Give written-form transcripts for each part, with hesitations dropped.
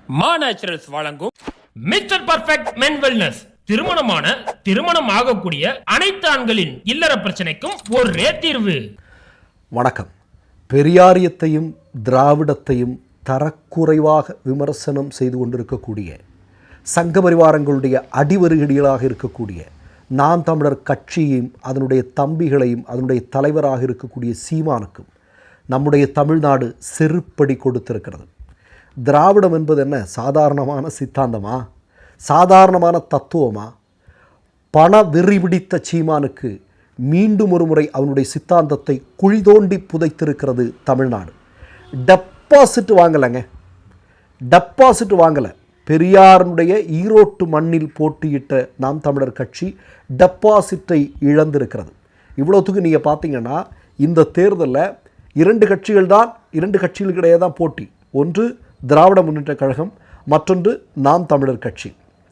மா நேச்சுரல்ஸ் வழங்கும் mister perfect மென் wellness. திருமணம் ஆகக்கூடிய அனைத்து ஆண்களின் இல்லற பிரச்சனைக்கும் ஒரே தீர்வு. வணக்கம். பெரியாரியத்தையும் திராவிடத்தையும் தரக்குறைவாக விமர்சனம் செய்து கொண்டிருக்கக்கூடிய சங்க பரிவாரங்களுடைய அடிவருகடிகளாக இருக்கக்கூடிய நாம் தமிழர் கட்சியையும் அதனுடைய தம்பிகளையும் அதனுடைய தலைவராக இருக்கக்கூடிய சீமானுக்கும் நம்முடைய தமிழ்நாடு செருப்படி கொடுத்திருக்கிறது. திராவிடம் என்பது என்ன? சாதாரணமான சித்தாந்தமா? சாதாரணமான தத்துவமா? பண வெறி பிடித்த சீமானுக்கு மீண்டும் ஒரு முறை அவனுடைய சித்தாந்தத்தை குழி தோண்டி புதைத்திருக்கிறது தமிழ்நாடு. டெபாசிட் வாங்கலைங்க, டெபாசிட் வாங்கலை. பெரியாருடைய ஈரோட்டு மண்ணில் போட்டியிட்ட நாம் தமிழர் கட்சி டெபாசிட்டை இழந்திருக்கிறது. இவ்வளோத்துக்கு நீங்கள் பார்த்தீங்கன்னா இந்த தேர்தலில் இரண்டு கட்சிகளுக்கிடையே தான் போட்டி. ஒன்று திராவிட முன்னேற்ற கழகம், மற்றொன்று நாம் தமிழர் கட்சி.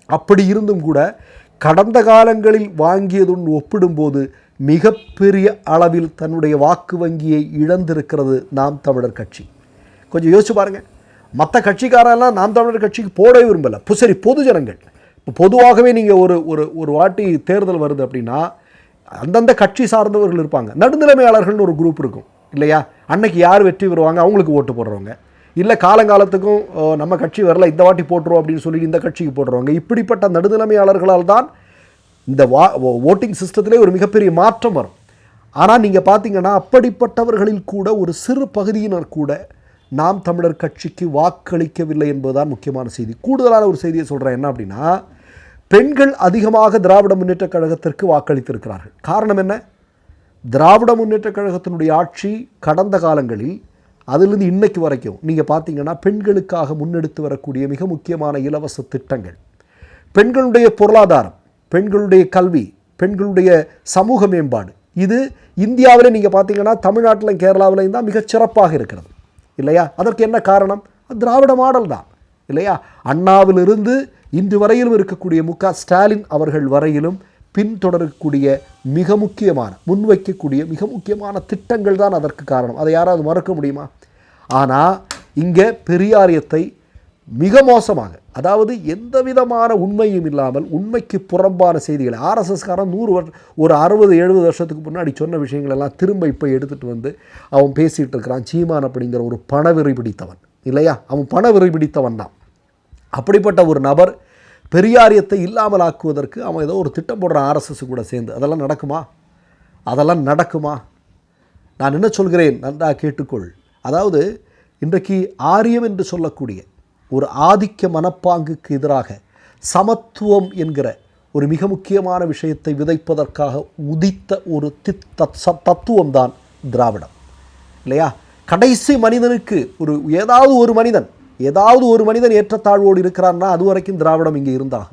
அப்படி இருந்தும் கூட கடந்த காலங்களில் வாங்கியதுடன் ஒப்பிடும்போது மிகப்பெரிய அளவில் தன்னுடைய வாக்கு வங்கியை இழந்திருக்கிறது நாம் தமிழர் கட்சி. கொஞ்சம் யோசிச்சு பாருங்கள். மற்ற கட்சிக்காரெல்லாம் நாம் தமிழர் கட்சிக்கு போடவே விரும்பலை. சரி, பொதுஜனங்கள் இப்போ பொதுவாகவே நீங்கள் ஒரு வாட்டி தேர்தல் வருது அப்படின்னா அந்தந்த கட்சி சார்ந்தவர்கள் இருப்பாங்க. நடுநிலைமையாளர்கள்னு ஒரு குரூப் இருக்கும் இல்லையா? அன்னைக்கு யார் வெற்றி பெறுவாங்க அவங்களுக்கு ஓட்டு போடுறவங்க, இல்லை காலங்காலத்துக்கும் நம்ம கட்சி வரல இந்த வாட்டி போட்டுருவோம் அப்படின்னு சொல்லி இந்த கட்சிக்கு போடுறவங்க. இப்படிப்பட்ட நடுநிலைமையாளர்களால் தான் இந்த ஓட்டிங் சிஸ்டத்திலே ஒரு மிகப்பெரிய மாற்றம் வரும். ஆனால் நீங்கள் பார்த்தீங்கன்னா அப்படிப்பட்டவர்களில் கூட ஒரு சிறு பகுதியினர் கூட நாம் தமிழர் கட்சிக்கு வாக்களிக்கவில்லை என்பதுதான் முக்கியமான செய்தி. கூடுதலான ஒரு செய்தியை சொல்கிறேன். என்ன அப்படின்னா, பெண்கள் அதிகமாக திராவிட முன்னேற்ற கழகத்திற்கு வாக்களித்திருக்கிறார்கள். காரணம் என்ன? திராவிட முன்னேற்ற கழகத்தினுடைய ஆட்சி கடந்த காலங்களில் அதிலிருந்து இன்னைக்கு வரைக்கும் நீங்கள் பார்த்தீங்கன்னா பெண்களுக்காக முன்னெடுத்து வரக்கூடிய மிக முக்கியமான இலவச திட்டங்கள், பெண்களுடைய பொருளாதாரம், பெண்களுடைய கல்வி, பெண்களுடைய சமூக மேம்பாடு, இது இந்தியாவிலே நீங்கள் பார்த்தீங்கன்னா தமிழ்நாட்டில் கேரளாவிலையும் தான் மிகச் சிறப்பாக இருக்கிறது இல்லையா? அதற்கு என்ன காரணம்? திராவிட மாடல் தான் இல்லையா? அண்ணாவிலிருந்து இன்று வரையிலும் இருக்கக்கூடிய ஸ்டாலின் அவர்கள் வரையிலும் பின்தொடரக்கூடிய மிக முக்கியமான முன்வைக்கக்கூடிய மிக முக்கியமான திட்டங்கள் தான் அதற்கு காரணம். அதை யாராவது மறக்க முடியுமா? ஆனால் இங்கே பெரியாரியத்தை மிக மோசமாக, அதாவது எந்த விதமான உண்மையும் இல்லாமல் உண்மைக்கு புறம்பான செய்திகளை ஆர்எஸ்எஸ்காரன் ஒரு 60-70 வருஷத்துக்கு முன்னாடி சொன்ன விஷயங்களெல்லாம் திரும்ப இப்போ எடுத்துகிட்டு வந்து அவன் பேசிகிட்டு இருக்கிறான். சீமான் அப்படிங்கிற ஒரு பணவெறி பிடித்தவன் இல்லையா? அவன் பணவெறி பிடித்தவன் தான். அப்படிப்பட்ட ஒரு நபர் பெரியாரியத்தை இல்லாமல் ஆக்குவதற்கு அவன் ஏதோ ஒரு திட்டம் போடுறான் ஆர்எஸ்எஸ் கூட சேர்ந்து. அதெல்லாம் நடக்குமா? நான் என்ன சொல்கிறேன் நன்றாக கேட்டுக்கொள். அதாவது இன்றைக்கு ஆரியம் என்று சொல்லக்கூடிய ஒரு ஆதிக்க மனப்பாங்குக்கு எதிராக சமத்துவம் என்கிற ஒரு மிக முக்கியமான விஷயத்தை விதைப்பதற்காக உதித்த ஒரு தத்துவம் தான் திராவிடம் இல்லையா? கடைசி மனிதனுக்கு ஏதாவது ஒரு மனிதன் ஏற்றத்தாழ்வோடு இருக்கிறான்னா அது வரைக்கும் திராவிடம் இங்கே இருந்தாகும்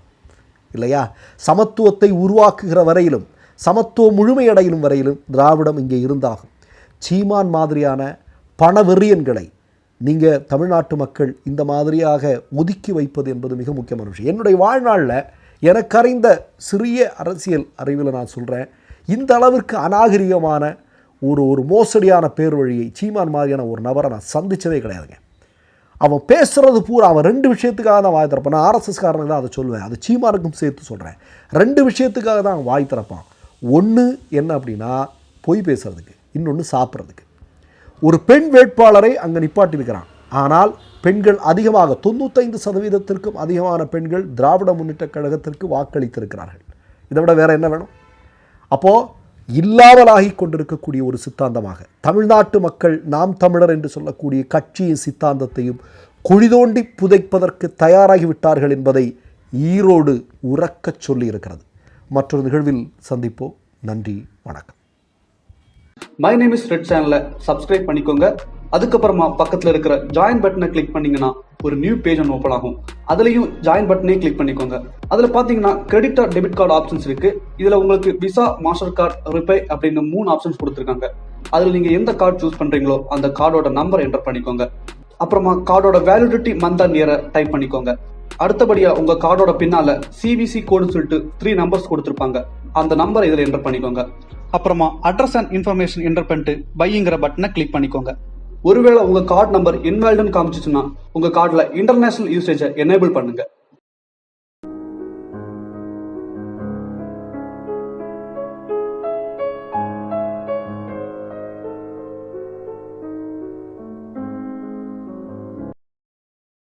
இல்லையா? சமத்துவத்தை உருவாக்குகிற வரையிலும், சமத்துவம் முழுமையடையும் வரையிலும் திராவிடம் இங்கே இருந்தாகும். சீமான் மாதிரியான பணவெறியன்களை நீங்கள் தமிழ்நாட்டு மக்கள் இந்த மாதிரியாக ஒதுக்கி வைப்பது என்பது மிக முக்கியமான விஷயம். என்னுடைய வாழ்நாளில் எனக்கு அறிந்த சிறிய அரசியல் அறிவில் நான் சொல்கிறேன், இந்த அளவிற்கு அநாகரிகமான ஒரு மோசடியான பேர் வழியை சீமான் மாதிரியான ஒரு நபரை நான் சந்தித்ததே கிடையாதுங்க. அவன் பேசுகிறது பூரா அவன் 2 விஷயத்துக்காக தான் வாய் திறப்பான். நான் ஆர்எஸ்எஸ்காரனுக்கு தான் அதை சொல்லுவேன், அது சீமானுக்கும் சேர்த்து சொல்கிறேன். 2 விஷயத்துக்காக தான் வாய் திறப்பான். ஒன்று என்ன அப்படின்னா பொய் பேசுகிறதுக்கு, இன்னொன்று சாப்பிட்றதுக்கு. ஒரு பெண் வேட்பாளரை அங்கே நிப்பாட்டியிருக்கிறான். ஆனால் பெண்கள் அதிகமாக 95% அதிகமான பெண்கள் திராவிட முன்னேற்ற கழகத்திற்கு வாக்களித்திருக்கிறார்கள். இதை விட வேறு என்ன வேணும்? அப்போது இல்லாமலாகி கொண்டிருக்கக்கூடிய ஒரு சித்தாந்தமாக தமிழ்நாட்டு மக்கள் நாம் தமிழர் என்று சொல்லக்கூடிய கட்சியின் சித்தாந்தத்தையும் குழிதோண்டி புதைப்பதற்கு தயாராகிவிட்டார்கள் என்பதை ஈரோடு உறக்கச் சொல்லி இருக்கிறது. மற்றொரு நிகழ்வில் சந்திப்போம். நன்றி, வணக்கம். மை நேம் இஸ் ரெட் சேனலை சப்ஸ்கிரைப் பண்ணிக்கோங்க. அதுக்கப்புறமா பக்கத்தில் இருக்கிற ஜாயின் பட்டனை கிளிக் பண்ணீங்கன்னா ஒரு நியூ பேஜ் ஒன்று ஓப்பன் ஆகும். அதுலேயும் ஜாயின் பட்டனே கிளிக் பண்ணிக்கோங்க. அதில் பார்த்தீங்கன்னா credit card, debit card options இருக்கு. இதில் உங்களுக்கு விசா, மாஸ்டர் கார்டு, ரிப்பே அப்படின்னு 3 ஆப்ஷன்ஸ் கொடுத்துருக்காங்க. அதில் நீங்கள் எந்த கார்டு சூஸ் பண்ணுறீங்களோ அந்த கார்டோட நம்பர் என்டர் பண்ணிக்கோங்க. அப்புறமா கார்டோட வேலிடிட்டி மந்த் அண்ட் இயரை டைப் பண்ணிக்கோங்க. அடுத்தபடியாக உங்கள் கார்டோட பின்னால் சிவிசி கோடுன்னு சொல்லிட்டு 3 நம்பர்ஸ் கொடுத்துருப்பாங்க. அந்த நம்பரை இதில் என்டர் பண்ணிக்கோங்க. அப்புறமா அட்ரஸ் அண்ட் இன்ஃபர்மேஷன் என்டர் பண்ணிட்டு பைங்கிற பட்டனை கிளிக் பண்ணிக்கோங்க. ஒருவேளை உங்க கார்டு நம்பர் இன்வாலிட்னு காமிச்சிச்சுன்னா உங்க கார்டுல இன்டர்நேஷனல் யூசேஜை எனேபிள் பண்ணுங்க.